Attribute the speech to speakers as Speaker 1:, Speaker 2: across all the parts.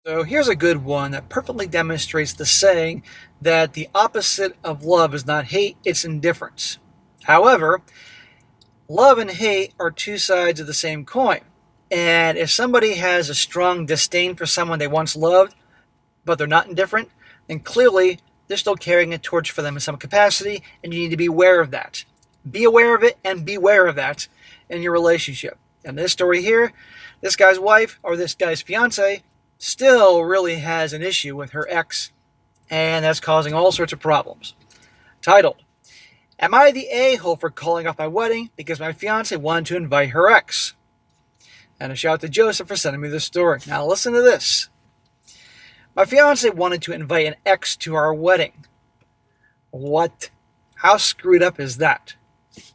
Speaker 1: So here's a good one that perfectly demonstrates the saying that the opposite of love is not hate, it's indifference. However, love and hate are two sides of the same coin. And if somebody has a strong disdain for someone they once loved, but they're not indifferent, then clearly they're still carrying a torch for them in some capacity, and you need to be aware of that. Be aware of it and beware of that in your relationship. And this story here, this guy's wife, or this guy's fiance, still really has an issue with her ex, and that's causing all sorts of problems. Titled, Am I the a-hole for calling off my wedding because my fiance wanted to invite her ex? And a shout out to Joseph for sending me this story. Now listen to this. My fiance wanted to invite an ex to our wedding. What? How screwed up is that?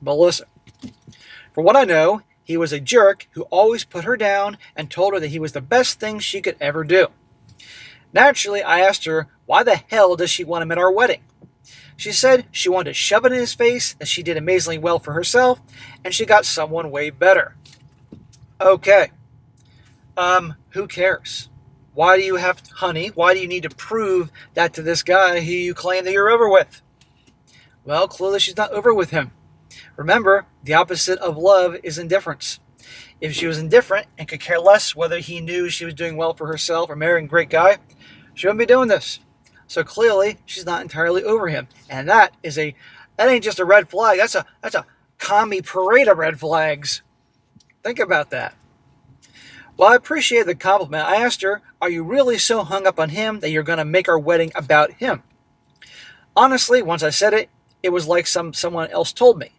Speaker 1: But listen. For what I know, he was a jerk who always put her down and told her that he was the best thing she could ever do. Naturally, I asked her, why the hell does she want him at our wedding? She said she wanted to shove it in his face that she did amazingly well for herself and she got someone way better. Okay. Who cares? Why do you have, honey, why do you need to prove that to this guy who you claim that you're over with? Well, clearly she's not over with him. Remember, the opposite of love is indifference. If she was indifferent and could care less whether he knew she was doing well for herself or marrying a great guy, she wouldn't be doing this. So clearly, she's not entirely over him. And that ain't just a red flag. That's a commie parade of red flags. Think about that. Well, I appreciate the compliment. I asked her, are you really so hung up on him that you're going to make our wedding about him? Honestly, once I said it, it was like someone else told me.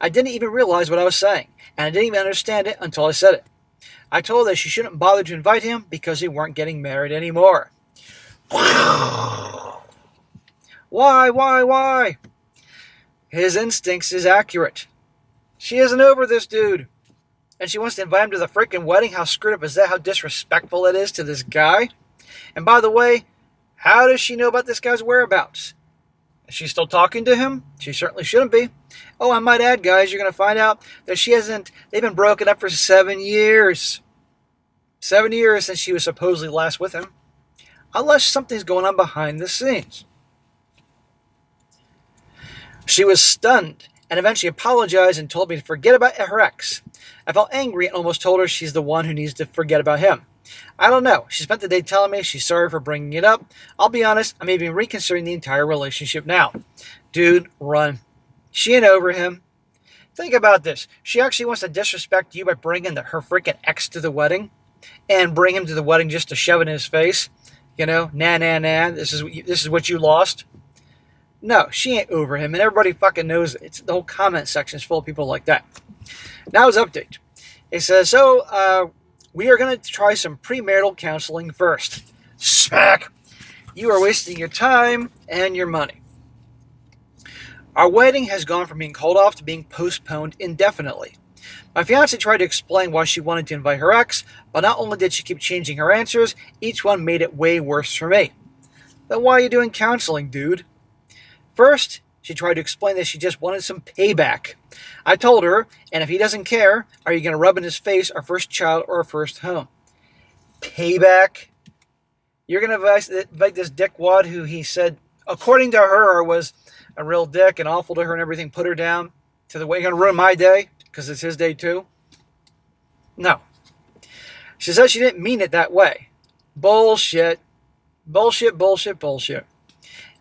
Speaker 1: I didn't even realize what I was saying, and I didn't even understand it until I said it. I told her that she shouldn't bother to invite him because they weren't getting married anymore. Why? His instincts is accurate. She isn't over this dude. And she wants to invite him to the freaking wedding? How screwed up is that? How disrespectful it is to this guy? And by the way, how does she know about this guy's whereabouts? Is she still talking to him? She certainly shouldn't be. Oh, I might add, guys, you're going to find out that they've been broken up for 7 years. 7 years since she was supposedly last with him. Unless something's going on behind the scenes. She was stunned and eventually apologized and told me to forget about her ex. I felt angry and almost told her she's the one who needs to forget about him. I don't know. She spent the day telling me she's sorry for bringing it up. I'll be honest, I'm even reconsidering the entire relationship now. Dude, run. She ain't over him. Think about this. She actually wants to disrespect you by bringing her freaking ex to the wedding and bring him to the wedding just to shove it in his face. You know, nah, this is what you lost. No, she ain't over him, and everybody fucking knows it. The whole comment section is full of people like that. Now his update. It says, we are going to try some premarital counseling first. Smack! You are wasting your time and your money. Our wedding has gone from being called off to being postponed indefinitely. My fiancée tried to explain why she wanted to invite her ex, but not only did she keep changing her answers, each one made it way worse for me. Then why are you doing counseling, dude? First, she tried to explain that she just wanted some payback. I told her, and if he doesn't care, are you going to rub in his face our first child or our first home? Payback? You're going to invite this dickwad who he said, according to her, was a real dick and awful to her and everything, put her down to the way you're going to ruin my day because it's his day too? No. She said she didn't mean it that way. Bullshit. Bullshit.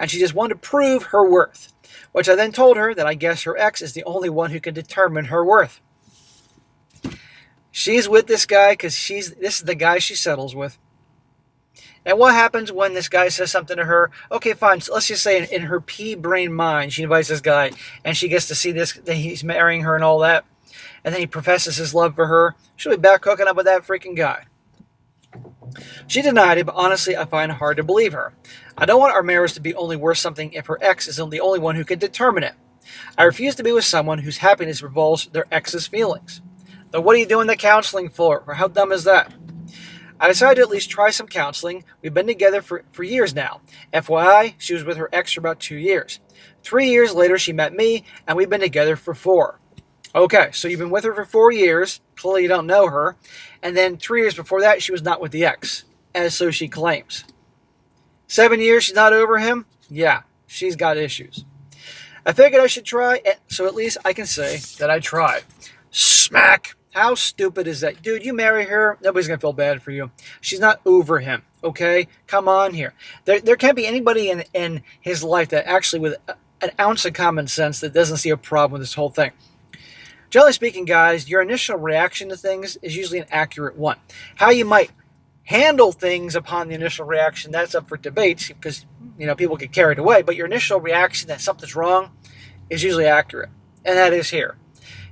Speaker 1: And she just wanted to prove her worth, which I then told her that I guess her ex is the only one who can determine her worth. She's with this guy because this is the guy she settles with. And what happens when this guy says something to her? Okay, fine. So let's just say in her pea-brain mind, she invites this guy, and she gets to see this, that he's marrying her and all that, and then he professes his love for her. She'll be back hooking up with that freaking guy. She denied it, but honestly, I find it hard to believe her. I don't want our marriage to be only worth something if her ex isn't the only one who can determine it. I refuse to be with someone whose happiness revolves their ex's feelings. Then what are you doing the counseling for? Or how dumb is that? I decided to at least try some counseling. We've been together for years now. FYI, she was with her ex for about 2 years. 3 years later, she met me, and we've been together for 4. Okay, so you've been with her for 4 years. Clearly you don't know her. And then 3 years before that, she was not with the ex. as so she claims. 7 years she's not over him? Yeah, she's got issues. I figured I should try, so at least I can say that I tried. Smack! How stupid is that? Dude, you marry her, nobody's going to feel bad for you. She's not over him, okay? Come on here. There can't be anybody in his life that actually, with an ounce of common sense, that doesn't see a problem with this whole thing. Generally speaking, guys, your initial reaction to things is usually an accurate one. How you might handle things upon the initial reaction, that's up for debate because, people get carried away. But your initial reaction that something's wrong is usually accurate. And that is here.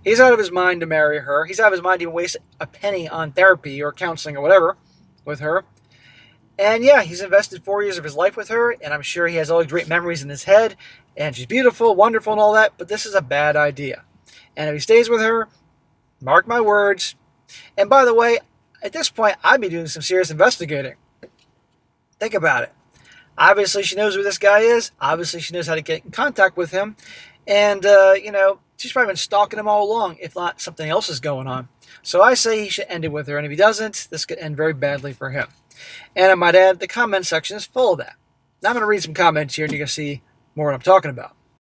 Speaker 1: He's out of his mind to marry her. He's out of his mind to even waste a penny on therapy or counseling or whatever with her. And yeah, he's invested 4 years of his life with her, and I'm sure he has all the great memories in his head, and she's beautiful, wonderful, and all that, but this is a bad idea. And if he stays with her, mark my words. And by the way, at this point, I'd be doing some serious investigating. Think about it. Obviously, she knows who this guy is. Obviously, she knows how to get in contact with him. And, she's probably been stalking him all along, if not something else is going on. So I say he should end it with her. And if he doesn't, this could end very badly for him. And I might add, the comment section is full of that. Now I'm going to read some comments here and you can see more what I'm talking about.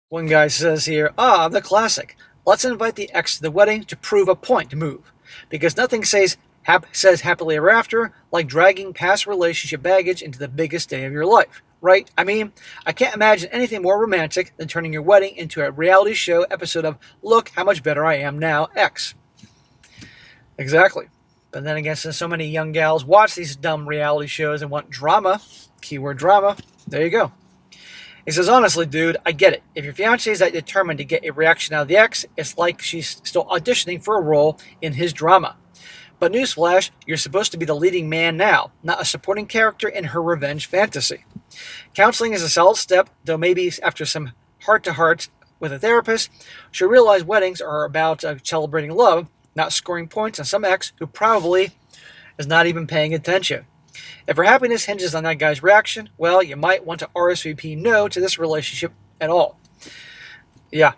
Speaker 1: One guy says here, the classic. Let's invite the ex to the wedding to prove a point to move. Because nothing says happily ever after like dragging past relationship baggage into the biggest day of your life. Right? I mean, I can't imagine anything more romantic than turning your wedding into a reality show episode of Look How Much Better I Am Now, X. Exactly. But then again, since so many young gals watch these dumb reality shows and want drama, keyword drama, there you go. He says, honestly, dude, I get it. If your fiancée is that determined to get a reaction out of the ex, it's like she's still auditioning for a role in his drama. But newsflash, you're supposed to be the leading man now, not a supporting character in her revenge fantasy. Counseling is a solid step, though maybe after some heart-to-heart with a therapist, she'll realize weddings are about celebrating love, not scoring points on some ex who probably is not even paying attention. If her happiness hinges on that guy's reaction, well, you might want to RSVP no to this relationship at all. Yeah.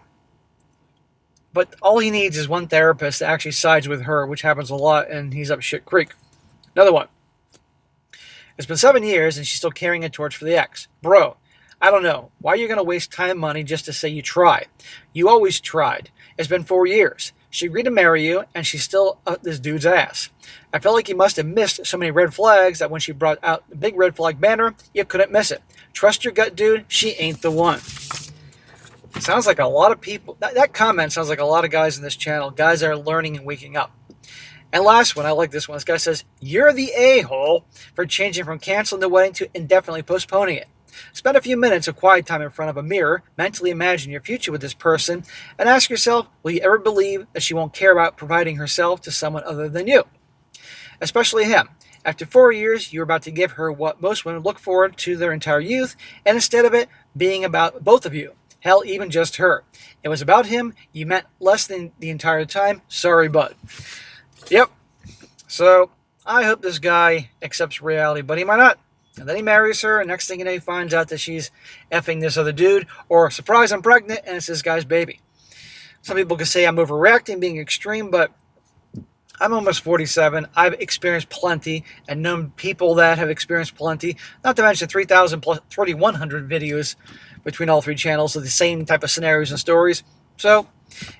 Speaker 1: But all he needs is one therapist that actually sides with her, which happens a lot, and he's up shit creek. Another one. It's been 7 years, and she's still carrying a torch for the ex. Bro, I don't know. Why are you going to waste time and money just to say you tried? You always tried. It's been 4 years. She agreed to marry you, and she's still up this dude's ass. I felt like you must have missed so many red flags that when she brought out the big red flag banner, you couldn't miss it. Trust your gut, dude. She ain't the one. Sounds like a lot of people. That comment sounds like a lot of guys in this channel. Guys that are learning and waking up. And last one, I like this one. This guy says, you're the a-hole for changing from canceling the wedding to indefinitely postponing it. Spend a few minutes of quiet time in front of a mirror, mentally imagine your future with this person, and ask yourself, will you ever believe that she won't care about providing herself to someone other than you? Especially him. After 4 years, you're about to give her what most women look forward to their entire youth, and instead of it being about both of you, hell, even just her. It was about him, you meant less than the entire time, sorry bud. Yep. So, I hope this guy accepts reality, but he might not. And then he marries her, and next thing you know, he finds out that she's effing this other dude, or surprise, I'm pregnant, and it's this guy's baby. Some people could say I'm overreacting, being extreme, but I'm almost 47. I've experienced plenty, and known people that have experienced plenty, not to mention 3,000 plus 3,100 videos between all three channels of the same type of scenarios and stories. So,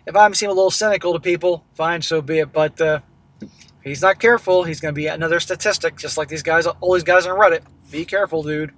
Speaker 1: if I'm seeming a little cynical to people, fine, so be it, but if he's not careful, he's going to be another statistic, just like these guys, all these guys on Reddit. Be careful, dude.